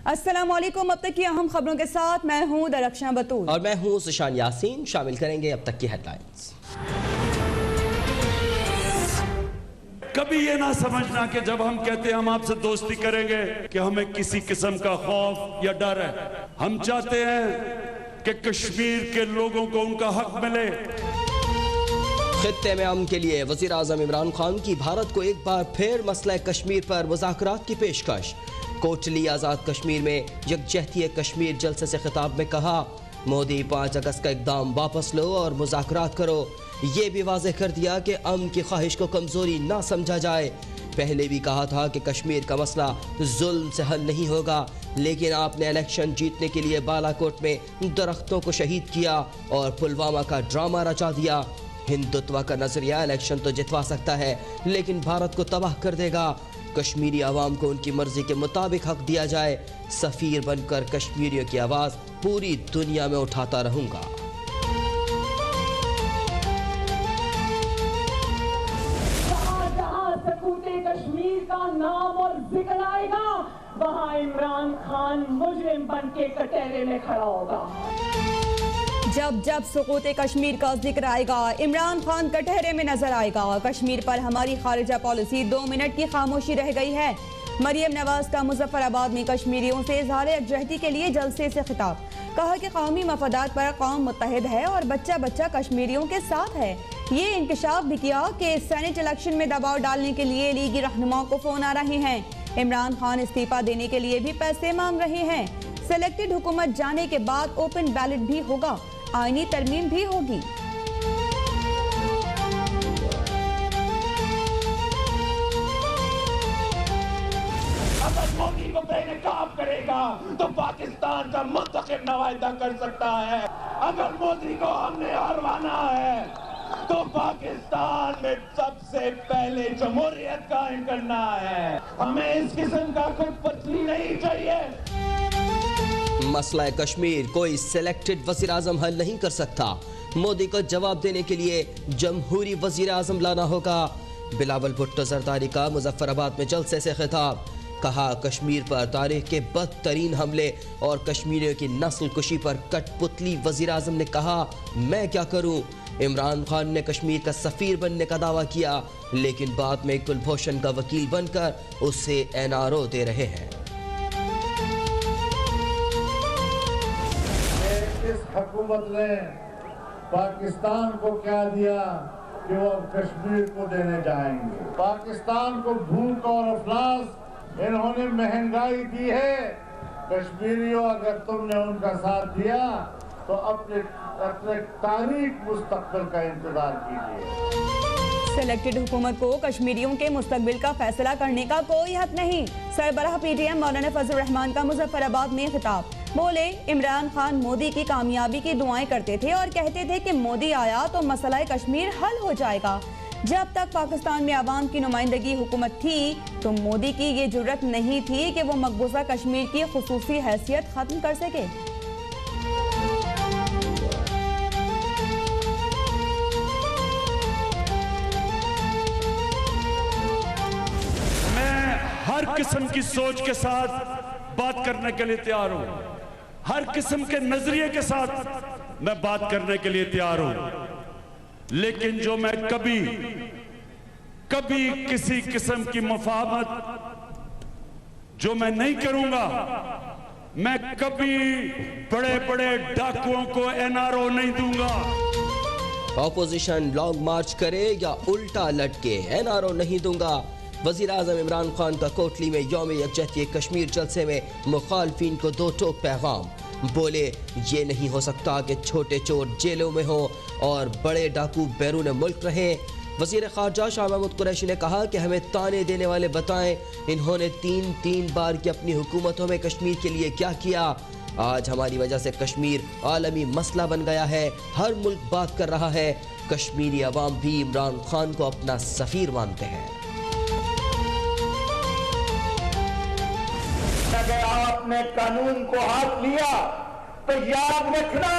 अस्सलामुअलैकुम। अब तक की अहम खबरों के साथ मैं हूं दरख्शां बतूल और मैं हूं सुशान यासीन। शामिल करेंगे अब तक की हेडलाइंस। कभी ये ना समझना कि जब हम कहते हैं हम आपसे दोस्ती करेंगे कि हमें किसी किस्म का खौफ या डर है। हम चाहते हैं कि कश्मीर के लोगों को उनका हक मिले। खित्ते में अमन के लिए वज़ीर आज़म इमरान खान की भारत को एक बार फिर मसला कश्मीर पर मुज़ाकरात की पेशकश। कोटली आज़ाद कश्मीर में यकजहती कश्मीर जलसे से खिताब में कहा, मोदी 5 अगस्त का इक़दाम वापस लो और मुज़ाकरात करो। ये भी वाज़ेह कर दिया कि अमन की ख्वाहिश को कमज़ोरी ना समझा जाए। पहले भी कहा था कि कश्मीर का मसला जुल्म से हल नहीं होगा, लेकिन आपने इलेक्शन जीतने के लिए बालाकोट में दरख्तों को शहीद किया और पुलवामा का ड्रामा रचा दिया। हिंदुत्व का नजरिया इलेक्शन तो जितवा सकता है, लेकिन भारत को तबाह कर देगा। कश्मीरी आवाम को उनकी मर्जी के मुताबिक हक दिया जाए। सफीर बनकर कश्मीरियों की आवाज़ पूरी दुनिया में उठाता रहूंगा। जहां सकूते कश्मीर का नाम और जिक्र आएगा, वहां इमरान खान मुजरिम बन के कटहरे में खड़ा होगा। जब जब सुकूत कश्मीर का जिक्र आएगा, इमरान खान कटहरे में नजर आएगा। कश्मीर पर हमारी खारिजा पॉलिसी 2 मिनट की खामोशी रह गई है। मरियम नवाज का मुजफ्फराबाद में कश्मीरियों से इज़हार यकजहती के लिए जलसे से खिताब। कहा कि कौमी मफादात पर कौम मुत्तहिद है और बच्चा बच्चा कश्मीरियों के साथ है। ये इंकशाफ भी किया कि सेनेट इलेक्शन में दबाव डालने के लिए लीगी रहनुमाओं को फोन आ रहे हैं। इमरान खान इस्तीफा देने के लिए भी पैसे मांग रहे हैं। सिलेक्टेड हुकूमत जाने के बाद ओपन बैलेट भी होगा, आईनी तरमीम भी होगी। अगर मोदी को बेनकाब करेगा तो पाकिस्तान का मुंतखब नुमाइंदा कर सकता है। अगर मोदी को हमने हरवाना है तो पाकिस्तान में सबसे पहले जमहूरियत कायम करना है। हमें इस किस्म का कोई पतली नहीं चाहिए। मसला कश्मीर कोई सिलेक्टेड वज़ीर आज़म हल नहीं कर सकता। मोदी को जवाब देने के लिए जमहूरी वज़ीर आज़म लाना होगा। बिलावल भुट्टो जरदारी का मुजफ्फराबाद में जलसे से खिताब। कहा, कश्मीर पर तारीख के बदतरीन हमले और कश्मीरियों की नस्ल कुशी पर कठपुतली वज़ीर आज़म ने कहा, मैं क्या करूं। इमरान खान ने कश्मीर का सफ़ीर बनने का दावा किया, लेकिन बाद में कुलभूषण का वकील बनकर उससे NRO दे रहे हैं। इस हुकूमत ने पाकिस्तान को क्या दिया कि वो अब कश्मीर को देने जाएंगे। पाकिस्तान को भूख और अफलास इन्होंने महंगाई दी है। कश्मीरियों, अगर तुमने उनका साथ दिया तो अपने तारीख मुस्तकबिल का इंतजार कीजिए। सिलेक्टेड हुकूमत को कश्मीरियों के मुस्तकबिल का फैसला करने का कोई हक नहीं। सरबराह PTM मौलाना फजल रहमान का मुजफ्फराबाद में खिताब। बोले, इमरान खान मोदी की कामयाबी की दुआएं करते थे और कहते थे कि मोदी आया तो मसला कश्मीर हल हो जाएगा। जब तक पाकिस्तान में आवाम की नुमाइंदगी हुकूमत थी तो मोदी की ये जुर्रत नहीं थी कि वो मकबूजा कश्मीर की खुसूसी हैसियत खत्म कर सके। हर किस्म की सोच के साथ बात करने के लिए तैयार हूं। हर किस्म के नजरिए के साथ मैं बात करने के लिए तैयार हूं। लेकिन जो मैं कभी किसी किस्म की मुफाहमत जो मैं नहीं करूंगा, मैं कभी बड़े बड़े डाकुओं को NRO नहीं दूंगा। ऑपोजिशन लॉन्ग मार्च करे या उल्टा लटके, NRO नहीं दूंगा। वज़ीर आज़म इमरान खान का कोटली में यौम यकजहती कश्मीर जलसे में मुखालफिन को 2 टोक पैगाम। बोले, ये नहीं हो सकता कि छोटे चोर जेलों में हो और बड़े डाकू बैरून मुल्क रहे। वज़ीर ख़ारजा शाह महमूद कुरैशी ने कहा कि हमें ताने देने वाले बताएं, इन्होंने 3 बार की अपनी हुकूमतों में कश्मीर के लिए क्या किया। आज हमारी वजह से कश्मीर आलमी मसला बन गया है। हर मुल्क बात कर रहा है। कश्मीरी अवाम भी इमरान खान को अपना सफ़ीर मानते हैं। अगर आपने कानून को हाथ लिया तो याद रखना,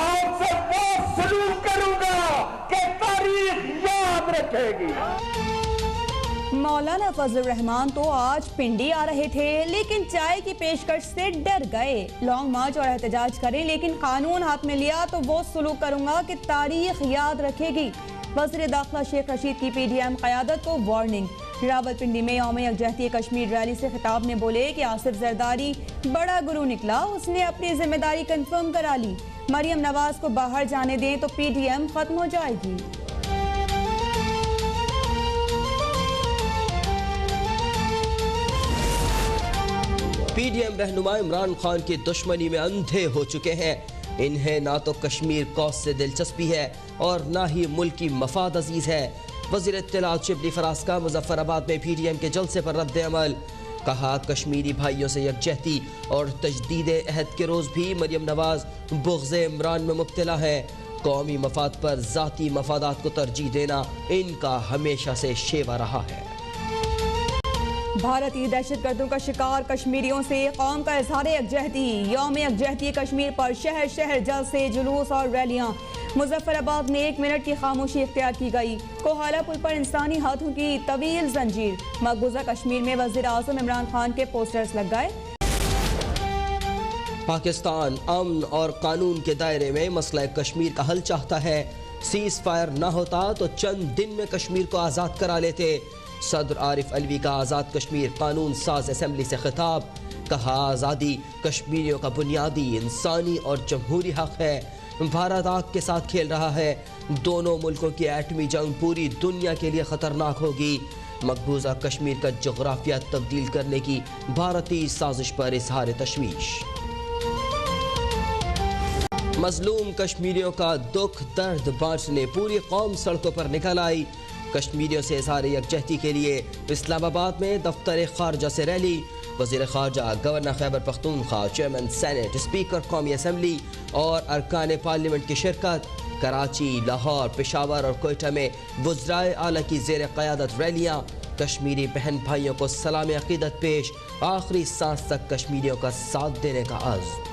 आपसे वो सलूक करूंगा कि तारीख याद रखेगी। मौलाना फजल रहमान तो आज पिंडी आ रहे थे, लेकिन चाय की पेशकश से डर गए। लॉन्ग मार्च और एहतजाज करें, लेकिन कानून हाथ में लिया तो वो सुलूक करूंगा कि तारीख याद रखेगी। वज़ीर दाखिला शेख रशीद की PDM क़यादत को वार्निंग। रावलपिंडी में यौम यकजहती कश्मीर रैली से खिताब में बोले कि आसिफ जरदारी बड़ा गुरु निकला, उसने अपनी जिम्मेदारी कंफर्म करा ली। मरियम नवाज को बाहर जाने दें तो PDM खत्म हो जाएगी। PDM रहनुमा इमरान खान की दुश्मनी में अंधे हो चुके हैं। इन्हें ना तो कश्मीर कौस से दिलचस्पी है और ना ही मुल्क की मफाद अजीज है। वज़ीर इत्तलात शिबली फराज का मुजफ्फराबाद में PDM के जलसे पर रद्द अमल। कहा कश्मीरी भाइयों से यकजहती और तजदीद अहद के रोज़ भी मरियम नवाज बुग़्ज़े इमरान में मुब्तला है। कौमी मफाद पर ज़ाती मफादात को तरजीह देना इनका हमेशा से शेवा रहा है। भारतीय दहशतगर्दों का शिकार कश्मीरियों से कौम का इजहार यकजहती। यौम यकजहती कश्मीर पर शहर शहर जलसे, जुलूस और रैलियां। मुजफ्फराबाद में 1 मिनट की खामोशी इख्तियार की गई। कोहाला पुल पर इंसानी हाथों की तवील जंजीर। मकबूजा कश्मीर में वज़ीर आज़म इमरान खान के पोस्टर्स लग गए। पाकिस्तान अमन और कानून के दायरे में मसला कश्मीर का हल चाहता है। सीज फायर न होता तो चंद दिन में कश्मीर को आज़ाद करा लेते। सदर आरिफ अलवी का आज़ाद कश्मीर कानून साज असेंबली से खिताब। कहा आज़ादी कश्मीरियों का बुनियादी इंसानी और जमहूरी हक है। भारत आग के साथ खेल रहा है। दोनों मुल्कों की एटमी जंग पूरी दुनिया के लिए खतरनाक होगी। मकबूजा कश्मीर का जोग्राफिया तब्दील करने की भारतीय साजिश पर इजहार तशवीश। मजलूम कश्मीरियों का दुख दर्द बांटने पूरी कौम सड़कों पर निकल आई। कश्मीरियों से इजहार यकजहती के लिए इस्लामाबाद में दफ्तर खारजा से रैली। वज़ीर खारजा, governor Khyber Pakhtunkhwa, chairman senate, speaker कौमी असम्बली और अरकान पार्लियामेंट की शिरकत। कराची, लाहौर, पेशावर और कोयटा में वज़राए आला की ज़ेर क़यादत रैलियाँ। कश्मीरी बहन भाइयों को सलाम अक़ीदत पेश। आखिरी सांस तक कश्मीरियों का साथ देने का आज़्म।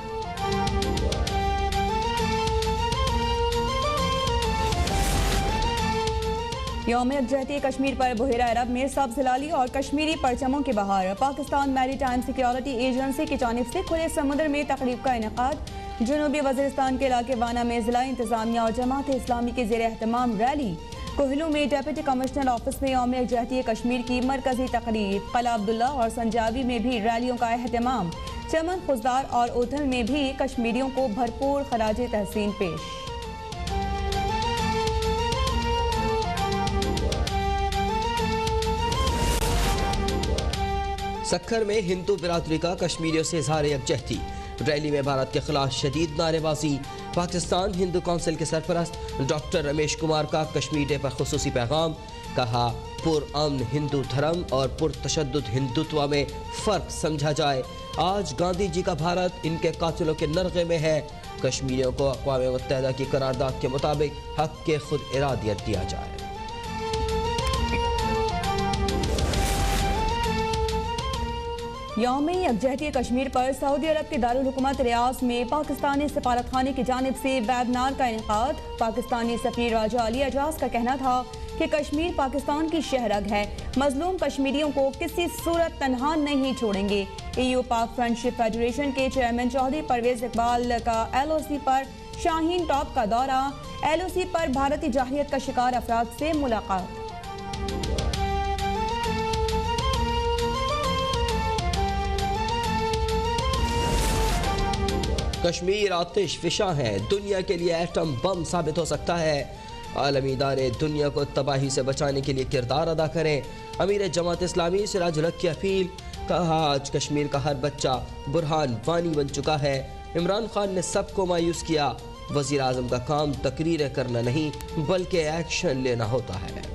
यौम यकजहती कश्मीर पर बहेरा अरब में सब्ज़ हिलाली और कश्मीरी परचमों की बहार। पाकिस्तान मैरीटाइम सिक्योरिटी एजेंसी की जानिब से खुले समुद्र में तकरीब का इनेकाद। जनूबी वज़ीरिस्तान के इलाके वाना में ज़िला इंतज़ामिया और जमात इस्लामी के ज़ेर एहतमाम रैली। कोहलू में डिप्टी कमिश्नर ऑफिस में यौम यकजहती कश्मीर की मरकजी तकरीब। कला अब्दुल्ला और संजावी में भी रैलियों का एहतमाम। चमन खुजदार और उथल में भी कश्मीरियों को भरपूर खराज तहसीन पेश। सक्खर में हिंदू बिरादरी का कश्मीरियों से इजहार यकजहती। रैली में भारत के खिलाफ शदीद नारेबाजी। पाकिस्तान हिंदू काउंसिल के सरपरस्त डॉक्टर रमेश कुमार का कश्मीर डे पर खुसूसी पैगाम। कहा पुरअमन हिंदू धर्म और पुरतशद्दुद हिंदुत्व में फ़र्क समझा जाए। आज गांधी जी का भारत इनके कातिलों के नरगे में है। कश्मीरियों को अक़वाम मुत्तहिदा की करारदाद के मुताबिक हक के खुद इरादियत दिया जाए। यौम यकजहती कश्मीर पर सऊदी अरब के दारुल हुकूमत रियाज में पाकिस्तानी सफारतखाने की जानिब से वेबिनार का इनेकाद। पाकिस्तानी सफीर राजा अली एजाज का कहना था कि कश्मीर पाकिस्तान की शहरग है। मजलूम कश्मीरियों को किसी सूरत तनहा नहीं छोड़ेंगे। EU पाक फ्रेंडशिप फेडरेशन के चेयरमैन चौधरी परवेज इकबाल का LOC पर शाहीन टॉप का दौरा। LOC पर भारतीय जाहिलियत का शिकार अफराद से मुलाकात। कश्मीर आतिश फिशा है, दुनिया के लिए एटम बम साबित हो सकता है। आलमी इदारे दुनिया को तबाही से बचाने के लिए किरदार अदा करें। अमीर जमात इस्लामी सिराजुल हक की अपील। कहा आज कश्मीर का हर बच्चा बुरहान वानी बन चुका है। इमरान खान ने सबको मायूस किया। वज़ीर आज़म का काम तकरीरें करना नहीं बल्कि एक्शन लेना होता है।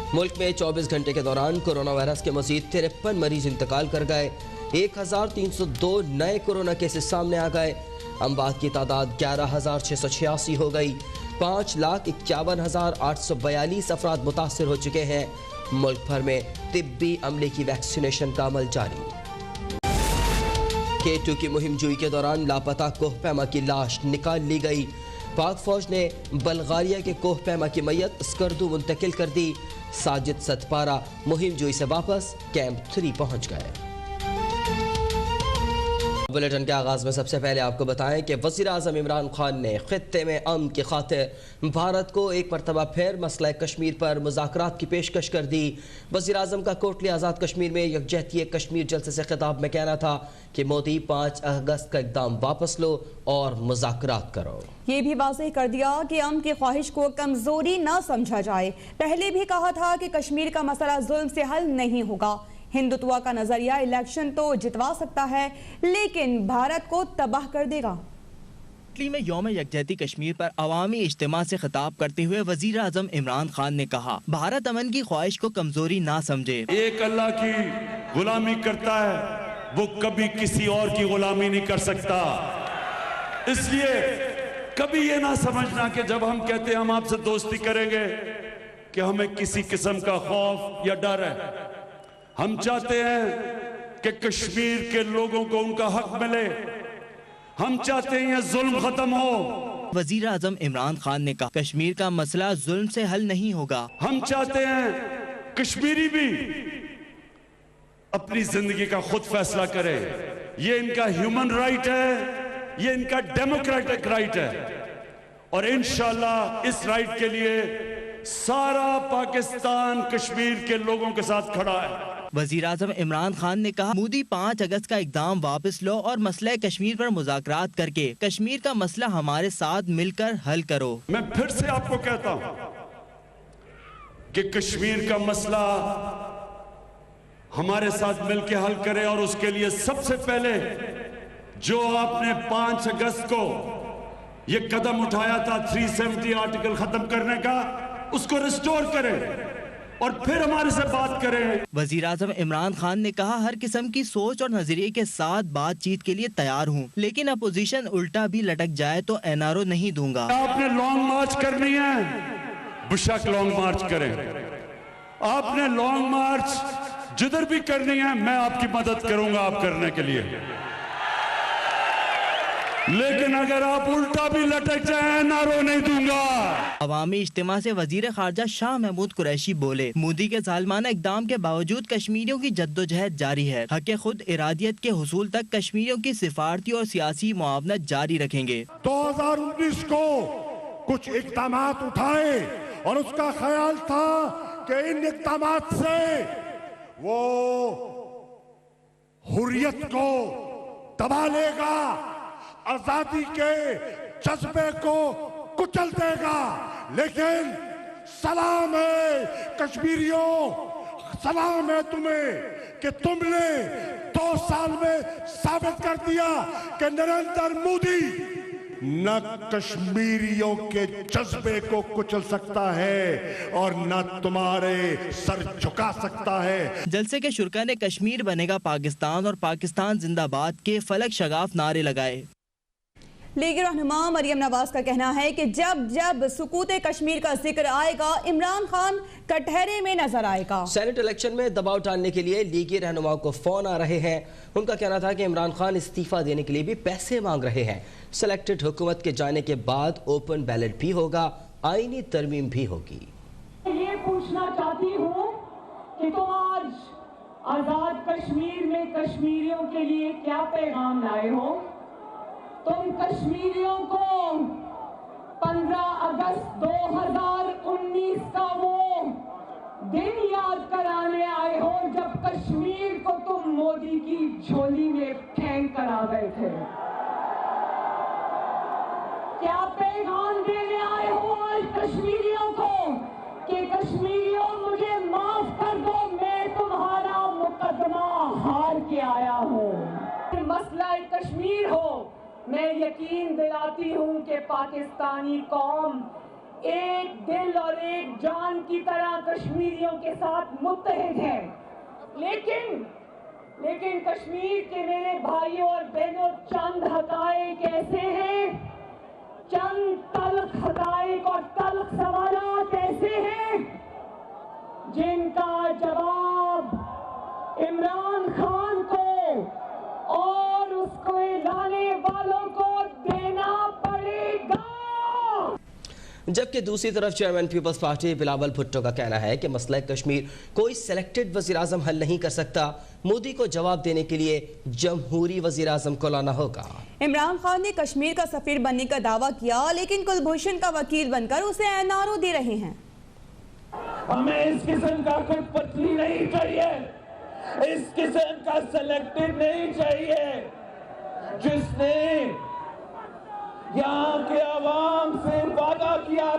मुल्क में 24 घंटे के दौरान कोरोना वायरस के मजीद 53 मरीज इंतकाल कर गए। 1302 नए कोरोना केसेस सामने आ गए। अमवात की तादाद 11,686 हो गई। 5,51,842 अफराद मुतासर हो चुके हैं। मुल्क भर में तिब्बी अमले की वैक्सीनेशन का अमल जारी। K2 की मुहिम जुई के दौरान लापता कोहपैमा की लाश निकाल ली गई। पाक फौज ने बल्गारिया के कोहपैमा की मैयत स्कर्दू मुंतकिल कर दी। साजिद सतपारा मुहिम जोई से वापस कैंप 3 पहुंच गए। बुलेटिन के आगाज में सबसे पहले आपको बताएं कि वज़ीर आज़म इमरान खान ने खित्ते में अमन की खातिर भारत को एक मरतबा फिर मसला कश्मीर पर मुज़ाकरात की पेशकश कर दी। वज़ीर आज़म का कोटली आज़ाद कश्मीर में यकजहती कश्मीर जलसे से खिताब में कहना था कि मोदी 5 अगस्त का इक़दाम वापस लो और मुज़ाकरात करो। ये भी वाज़ेह कर दिया कि अमन की ख्वाहिश को कमजोरी न समझा जाए। पहले भी कहा था कि कश्मीर का मसला जुल्म से हल नहीं होगा। हिंदुत्व का नजरिया इलेक्शन तो जितवा सकता है लेकिन भारत को तबाह कर देगा। इटली में यौम यकजहती कश्मीर पर अवामी इज्तिमा से खिताब करते हुए वजीर आजम इमरान खान ने कहा, भारत अमन की ख्वाहिश को कमजोरी ना समझे। एक अल्लाह की गुलामी करता है वो कभी किसी और की गुलामी नहीं कर सकता। इसलिए कभी ये ना समझना कि जब हम कहते हैं हम आपसे दोस्ती करेंगे कि हमें किसी किस्म का खौफ या डर है। हम चाहते हैं कि कश्मीर के लोगों को उनका हक मिले। हम चाहते हैं ये जुल्म खत्म हो। वजीर आजम इमरान खान ने कहा, कश्मीर का मसला जुल्म से हल नहीं होगा। हम चाहते हैं कश्मीरी भी अपनी जिंदगी का खुद फैसला करे। ये इनका ह्यूमन राइट है, ये इनका डेमोक्रेटिक राइट है और इंशाअल्लाह इस राइट के लिए सारा पाकिस्तान कश्मीर के लोगों के साथ खड़ा है। वजीर आजम इमरान खान ने कहा, मोदी 5 अगस्त का इक़दाम वापस लो और मसला कश्मीर पर मुज़ाकरात करके कश्मीर का मसला हमारे साथ मिलकर हल करो। मैं फिर से आपको कहता हूं कि कश्मीर का मसला हमारे साथ मिलकर हल करें और उसके लिए सबसे पहले जो आपने 5 अगस्त को ये कदम उठाया था 370 आर्टिकल खत्म करने का, उसको रिस्टोर करें और फिर हमारे से बात करें। वजीर आजम इमरान खान ने कहा, हर किस्म की सोच और नजरिए के साथ बातचीत के लिए तैयार हूँ, लेकिन अपोजिशन उल्टा भी लटक जाए तो एनआरओ नहीं दूंगा। आपने लॉन्ग मार्च करनी है, बेशक लॉन्ग मार्च करें। आपने लॉन्ग मार्च जिधर भी करनी है मैं आपकी मदद करूंगा आप करने के लिए, लेकिन अगर आप उल्टा भी लटक जाए नारो नहीं दूंगा। अवामी इज्तिमा से वजीर खारजा शाह महमूद कुरैशी बोले, मोदी के जालिमाना इक़दाम के बावजूद कश्मीरियों की जद्दोजहद जारी है। हक खुद इरादियत के हुसूल तक कश्मीरियों की सिफारती और सियासी मुआवनत जारी रखेंगे। 2019 को कुछ इक़दामात उठाए और उसका ख्याल था कि इन इक़दामात से वो हुर्रियत को दबा लेगा, आजादी के जज्बे को कुचल देगा। लेकिन सलाम है कश्मीरियों, सलाम है तुम्हें कि तुमने 2 साल में साबित कर दिया कि नरेंद्र मोदी न कश्मीरियों के जज्बे को कुचल सकता है और न तुम्हारे सर झुका सकता है। जलसे के शुरका ने कश्मीर बनेगा पाकिस्तान और पाकिस्तान जिंदाबाद के फलक शगाफ नारे लगाए। लीगी रहनुमा मरियम नवाज का कहना है कि जब जब सुकूते कश्मीर का जिक्र आएगा इमरान खान कटहरे में नजर आएगा। सेनेट इलेक्शन में दबाव डालने के लिए लीगी रहनुमाओं को फोन आ रहे हैं। उनका कहना था कि इमरान खान इस्तीफा देने के लिए भी पैसे मांग रहे हैं। सिलेक्टेड हुकूमत के जाने के बाद ओपन बैलेट भी होगा, आईनी तरमीम भी होगी। ये पूछना चाहती हूँ कि तुम आज आजाद कश्मीर में कश्मीरियों के लिए क्या पैगाम लाए हो? तुम कश्मीरियों को 15 अगस्त 2019 का वो दिन याद कराने आए हो जब कश्मीर को तुम मोदी की झोली में फेंक कर आ गए थे। क्या पैगाम देने आए हो आज कश्मीरियों को कि कश्मीरियों मुझे माफ कर दो, मैं तुम्हारा मुकदमा हार के आया हूँ। मसला कश्मीर हो, मैं यकीन दिलाती हूँ कि पाकिस्तानी कौम एक दिल और एक जान की तरह कश्मीरियों के साथ मुत्तहिद है। लेकिन कश्मीर के मेरे भाइयों और बहनों, चंद हकायक ऐसे हैं, चंद तल्ख हकायक और तल्ख सवालात ऐसे हैं जिनका जवाब इमरान खान को और उसको लाने वालों को देना पड़ेगा। जबकि दूसरी तरफ chairman People's Party Bilawal Bhutto का कहना है कि मसला कश्मीर कोई सिलेक्टेड वज़ीर आज़म हल नहीं कर सकता। मोदी को जवाब देने के लिए जमहूरी वज़ीर आज़म को लाना होगा। इमरान खान ने कश्मीर का सफीर बनने का दावा किया, लेकिन कुलभूषण का वकील बनकर उसे एनआरओ दे रहे हैं। हमें इस किस्म का कोई पतली नहीं चाहिए, इस किस्म का सिलेक्टेड नहीं चाहिए, जिसने यहाँ के आवाम से वादा किया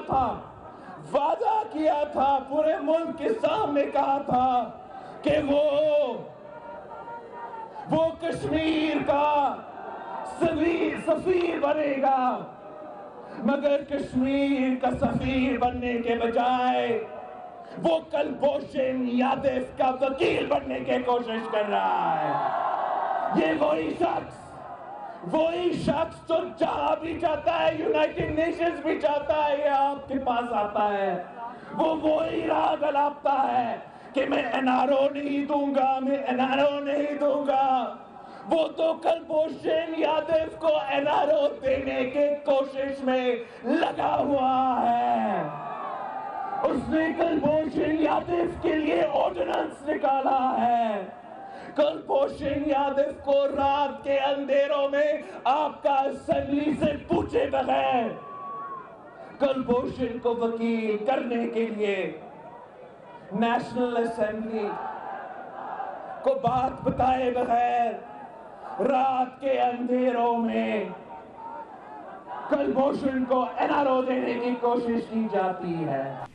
था, पूरे मुल्क के सामने कहा था कि वो कश्मीर का सफीर बनेगा, मगर कश्मीर का सफीर बनने के बजाय वो कुलभूषण यादव का वकील बनने की कोशिश कर रहा है। ये वही शख्स तो जहां भी जाता है, यूनाइटेड नेशंस भी चाहता है, ये आपके पास आता है, वो वही राह गलापता है कि मैं एनआरओ नहीं दूंगा। वो तो कुलभूषण यादव को एनआरओ देने की कोशिश में लगा हुआ है। उसने कुलभूषण यादव के लिए ऑर्डिनेंस निकाला है। कुलभूषण यादव को रात के अंधेरों में आपका असेंबली से पूछे बगैर, कुलभूषण को वकील करने के लिए नेशनल असेंबली को बात बताए बगैर रात के अंधेरों में कुलभूषण को एनआरओ देने की कोशिश की जाती है।